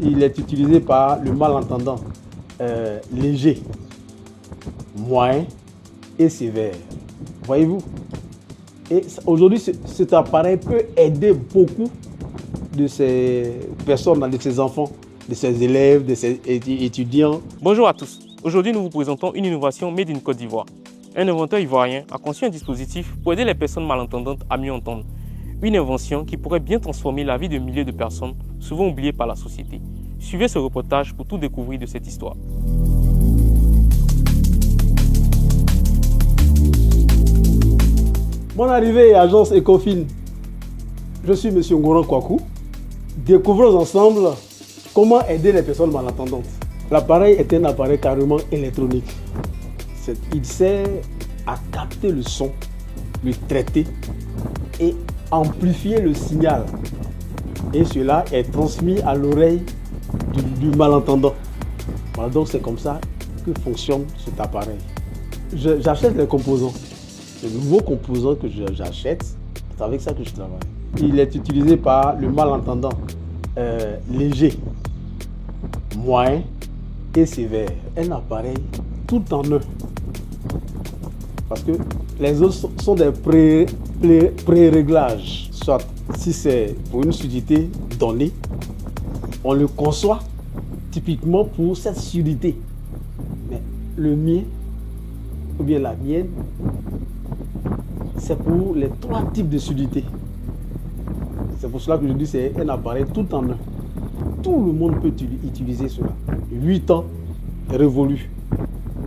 il est utilisé par le malentendant léger, moyen et sévère. Voyez-vous? Et aujourd'hui, cet appareil peut aider beaucoup de ces personnes, de ces enfants, de ces élèves, de ces étudiants. Bonjour à tous. Aujourd'hui, nous vous présentons une innovation made in Côte d'Ivoire. Un inventeur ivoirien a conçu un dispositif pour aider les personnes malentendantes à mieux entendre. Une invention qui pourrait bien transformer la vie de milliers de personnes, souvent oubliées par la société. Suivez ce reportage pour tout découvrir de cette histoire. Bonne arrivée à Agence Ecofin. Je suis M. Ngoran Kwaku. Découvrons ensemble comment aider les personnes malentendantes. L'appareil est un appareil carrément électronique. Il sert à capter le son, le traiter et amplifier le signal. Et cela est transmis à l'oreille du malentendant. Voilà, donc c'est comme ça que fonctionne cet appareil. J'achète les composants. Les nouveaux composants que j'achète, c'est avec ça que je travaille. Il est utilisé par le malentendant léger, moyen et sévère. Un appareil tout en un. Parce que les autres sont des pré-réglages. Soit si c'est pour une surdité donnée, on le conçoit typiquement pour cette surdité. Mais le mien, ou bien la mienne, c'est pour les trois types de surdité. C'est pour cela que je dis que c'est un appareil tout en un. Tout le monde peut utiliser cela. 8 ans révolus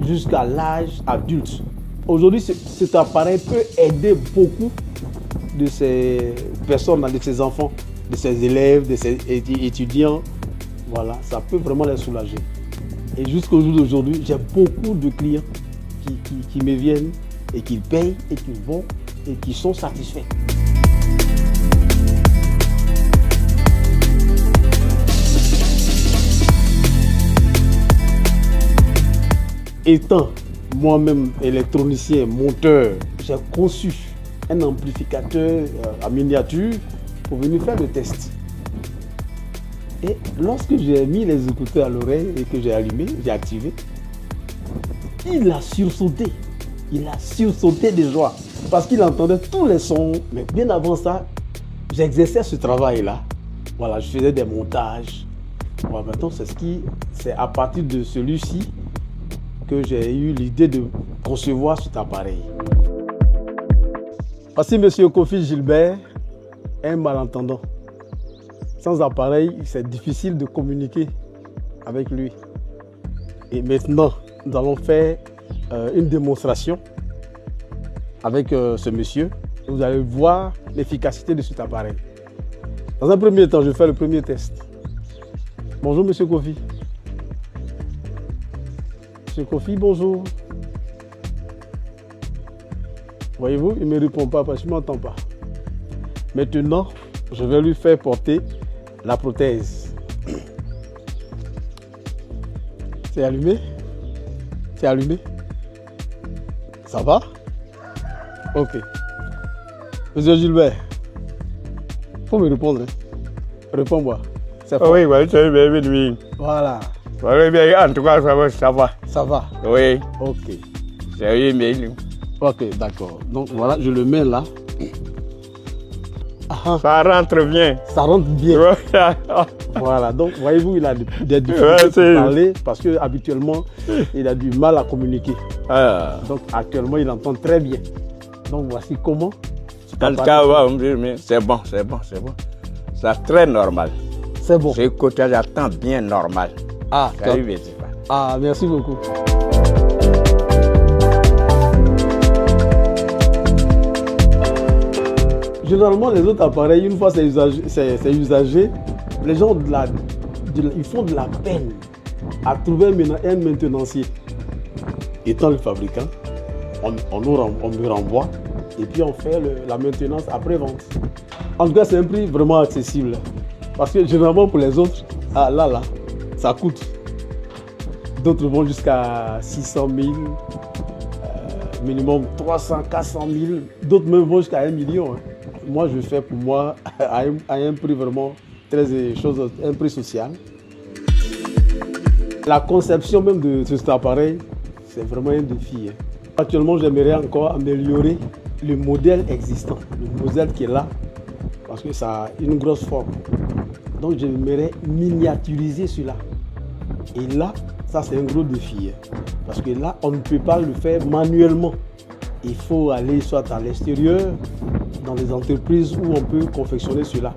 jusqu'à l'âge adulte. Aujourd'hui, cet appareil peut aider beaucoup de ces personnes, de ces enfants, de ces élèves, de ces étudiants. Voilà, ça peut vraiment les soulager. Et jusqu'au jour d'aujourd'hui, j'ai beaucoup de clients qui me viennent et qui payent et qui vont et qui sont satisfaits. Étant moi-même électronicien, monteur, j'ai conçu un amplificateur en miniature pour venir faire le test. Et lorsque j'ai mis les écouteurs à l'oreille et que j'ai allumé, j'ai activé, il a sursauté. Il a sursauté de joie parce qu'il entendait tous les sons. Mais bien avant ça, j'exerçais ce travail-là. Voilà, je faisais des montages. Voilà, maintenant, c'est à partir de celui-ci que j'ai eu l'idée de concevoir cet appareil. Voici M. Kofi Gilbert, un malentendant. Sans appareil, c'est difficile de communiquer avec lui. Et maintenant, nous allons faire une démonstration avec ce monsieur. Vous allez voir l'efficacité de cet appareil. Dans un premier temps, je fais le premier test. Bonjour, M. Kofi. M. Kofi, bonjour. Voyez-vous, il ne me répond pas parce qu'il ne m'entend pas. Maintenant, je vais lui faire porter la prothèse. C'est allumé? C'est allumé? Ça va? Ok. Monsieur Gilbert, il faut me répondre. Hein. Réponds-moi. Oui, oui, c'est bien, oui. Voilà. Oui, bien, en tout cas, ça va. Ça va? Oui. Ok. C'est bien. Ok, d'accord. Donc voilà, je le mets là. Ah, ça rentre bien. Ça rentre bien. Voilà, donc voyez-vous, il a des difficultés à parler parce qu'habituellement, il a du mal à communiquer. Donc actuellement, il entend très bien. Donc voici comment. En tout cas, c'est bon. C'est très normal. C'est bon. Ce côté, j'attends bien normal. Ah, merci beaucoup. Généralement, les autres appareils, une fois c'est usagé, les gens ils font de la peine à trouver un maintenancier. Étant le fabricant, on me renvoie et puis on fait la maintenance après-vente. En tout cas, c'est un prix vraiment accessible. Parce que généralement, pour les autres, ça coûte. D'autres vont jusqu'à 600 000, minimum 300, 400 000. D'autres même vont jusqu'à 1 million. Hein. Moi, je fais pour moi à un prix vraiment un prix social. La conception même de cet appareil, c'est vraiment un défi. Actuellement, j'aimerais encore améliorer le modèle existant, le modèle qui est là, parce que ça a une grosse forme. Donc j'aimerais miniaturiser cela. Et là, ça c'est un gros défi. Parce que là, on ne peut pas le faire manuellement. Il faut aller soit à l'extérieur, dans les entreprises où on peut confectionner cela.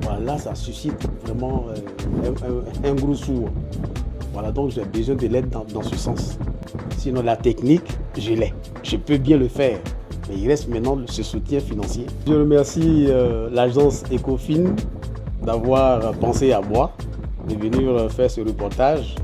Voilà, ça suscite vraiment un gros sou. Voilà, donc j'ai besoin de l'aide dans ce sens. Sinon, la technique, je l'ai. Je peux bien le faire. Mais il reste maintenant ce soutien financier. Je remercie l'agence Ecofin d'avoir pensé à moi, de venir faire ce reportage.